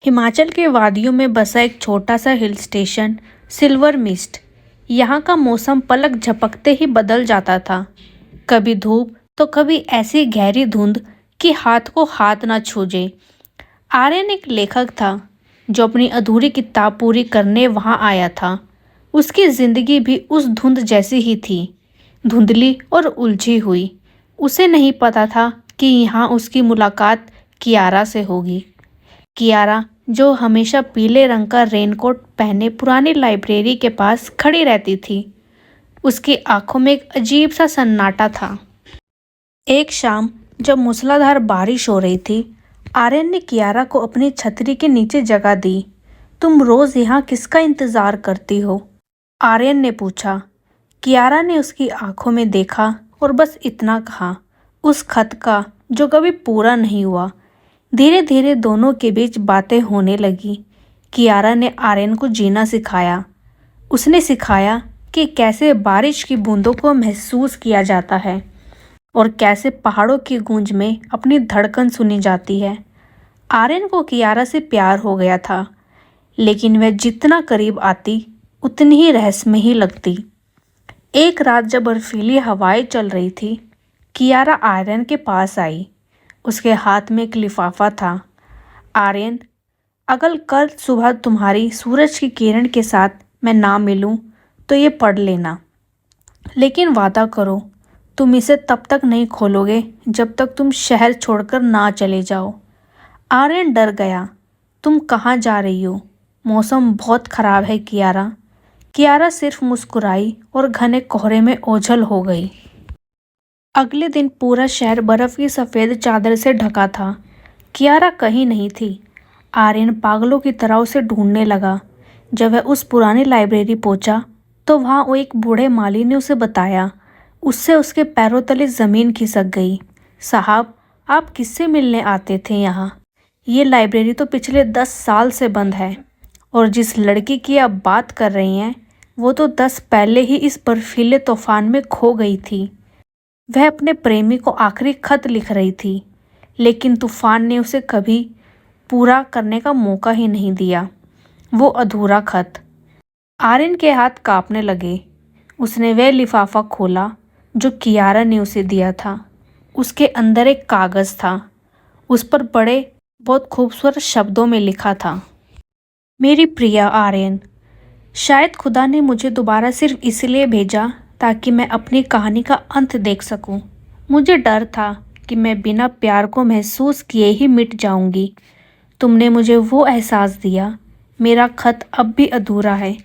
हिमाचल के वादियों में बसा एक छोटा सा हिल स्टेशन सिल्वर मिस्ट। यहाँ का मौसम पलक झपकते ही बदल जाता था। कभी धूप तो कभी ऐसी गहरी धुंध कि हाथ को हाथ ना छूजे। आर्यन एक लेखक था जो अपनी अधूरी किताब पूरी करने वहाँ आया था। उसकी जिंदगी भी उस धुंध जैसी ही थी, धुंधली और उलझी हुई। उसे नहीं पता था कि यहाँ उसकी मुलाकात कियारा से होगी। कियारा जो हमेशा पीले रंग का रेनकोट पहने पुरानी लाइब्रेरी के पास खड़ी रहती थी। उसकी आंखों में एक अजीब सा सन्नाटा था। एक शाम जब मूसलाधार बारिश हो रही थी, आर्यन ने कियारा को अपनी छतरी के नीचे जगह दी। तुम रोज यहाँ किसका इंतजार करती हो? आर्यन ने पूछा। कियारा ने उसकी आंखों में देखा और बस इतना कहा, उस खत का जो कभी पूरा नहीं हुआ। धीरे धीरे दोनों के बीच बातें होने लगी। कियारा ने आर्यन को जीना सिखाया। उसने सिखाया कि कैसे बारिश की बूंदों को महसूस किया जाता है और कैसे पहाड़ों की गूंज में अपनी धड़कन सुनी जाती है। आर्यन को कियारा से प्यार हो गया था, लेकिन वह जितना करीब आती उतनी ही रहस्यमयी लगती। एक रात जब बर्फीली हवाएं चल रही थी, कियारा आर्यन के पास आई। उसके हाथ में एक लिफाफा था। आर्यन, अगर कल सुबह तुम्हारी सूरज की किरण के साथ मैं ना मिलूं तो ये पढ़ लेना, लेकिन वादा करो तुम इसे तब तक नहीं खोलोगे जब तक तुम शहर छोड़कर ना चले जाओ। आर्यन डर गया। तुम कहाँ जा रही हो? मौसम बहुत खराब है कियारा। कियारा सिर्फ मुस्कुराई और घने कोहरे में ओझल हो गई। अगले दिन पूरा शहर बर्फ की सफ़ेद चादर से ढका था। कियारा कहीं नहीं थी। आर्यन पागलों की तरह उसे ढूंढने लगा। जब वह उस पुरानी लाइब्रेरी पहुंचा तो वहां वो एक बूढ़े माली ने उसे बताया। उससे उसके पैरों तले ज़मीन खिसक गई। साहब, आप किससे मिलने आते थे यहाँ? ये लाइब्रेरी तो पिछले 10 साल से बंद है, और जिस लड़की की आप बात कर रही हैं वो तो 10 पहले ही इस बर्फीले तूफान में खो गई थी। वह अपने प्रेमी को आखिरी खत लिख रही थी, लेकिन तूफान ने उसे कभी पूरा करने का मौका ही नहीं दिया। वो अधूरा खत। आर्यन के हाथ कांपने लगे। उसने वह लिफाफा खोला जो कियारा ने उसे दिया था। उसके अंदर एक कागज़ था। उस पर बड़े बहुत खूबसूरत शब्दों में लिखा था, मेरी प्रिय आर्यन, शायद खुदा ने मुझे दोबारा सिर्फ इसलिए भेजा ताकि मैं अपनी कहानी का अंत देख सकूं। मुझे डर था कि मैं बिना प्यार को महसूस किए ही मिट जाऊंगी। तुमने मुझे वो एहसास दिया। मेरा खत अब भी अधूरा है,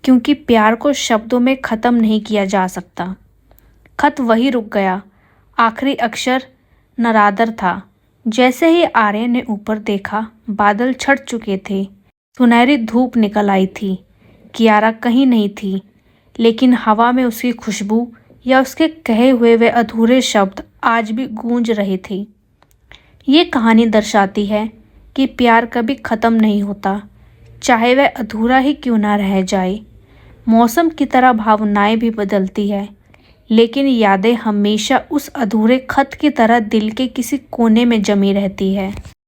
क्योंकि प्यार को शब्दों में ख़त्म नहीं किया जा सकता। खत वही रुक गया। आखिरी अक्षर नरादर था। जैसे ही आर्यन ने ऊपर देखा, बादल छट चुके थे। सुनहरी धूप निकल आई थी। कियारा कहीं नहीं थी, लेकिन हवा में उसकी खुशबू या उसके कहे हुए वे अधूरे शब्द आज भी गूंज रहे थे। ये कहानी दर्शाती है कि प्यार कभी ख़त्म नहीं होता, चाहे वह अधूरा ही क्यों ना रह जाए। मौसम की तरह भावनाएं भी बदलती है, लेकिन यादें हमेशा उस अधूरे खत की तरह दिल के किसी कोने में जमी रहती है।